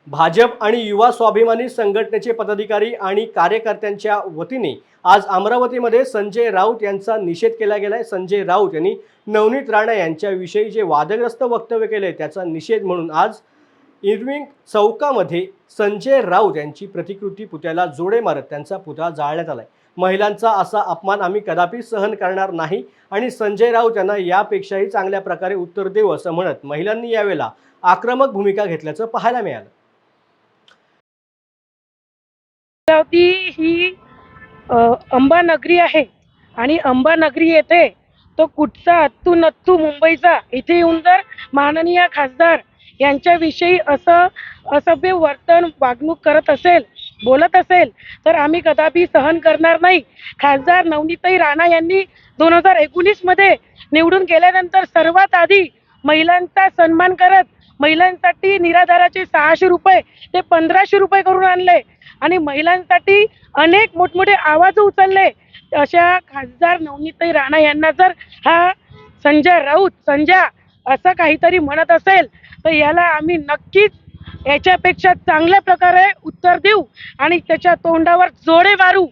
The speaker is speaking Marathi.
भाजप आणि युवा स्वाभिमानी संघटनेचे पदाधिकारी आणि कार्यकर्त्यांच्या वतीने आज अमरावतीमध्ये संजय राऊत यांचा निषेध केला गेलाय। संजय राऊत यांनी नवनीत राणे यांच्याविषयी जे वादग्रस्त वक्तव्य केले त्याचा निषेध म्हणून आज इरविंग चौकामध्ये संजय राऊत यांची प्रतिकृती पुतळ्याला जोडे मारत त्यांचा पुतळा जाळण्यात आलाय। महिलांचा असा अपमान आम्ही कदापि सहन करणार नाही आणि संजय राऊत यांना यापेक्षाही चांगल्या प्रकारे उत्तर देऊ असं म्हणत महिलांनी यावेळेला आक्रमक भूमिका घेतल्याचं पाहायला मिळालं। अमरावती ही अंबानगरी आहे आणि अंबानगरी येथे तो कुठचा अत्तू नत्तू मुंबईचा इथे येऊन जर माननीय खासदार यांच्याविषयी असं असभ्य वर्तन वागणूक करत असेल, बोलत असेल तर आम्ही कदापि सहन करणार नाही। खासदार नवनीताई राणा यांनी 2019 मध्ये निवडून गेल्यानंतर सर्वात आधी महिलांचा सन्मान करत महिलांसाठी निराधाराचे 600 रुपये ते 1500 रुपये करून आणले आणि महिलांसाठी अनेक मोठमोठे आवाज उचलले। अशा खासदार नवनीताई राणा यांना जर हा संजय राऊत संजय असं काहीतरी म्हणत असेल तर याला आम्ही नक्कीच याच्यापेक्षा चांगल्या प्रकारे उत्तर देऊ आणि त्याच्या तोंडावर जोडे मारू।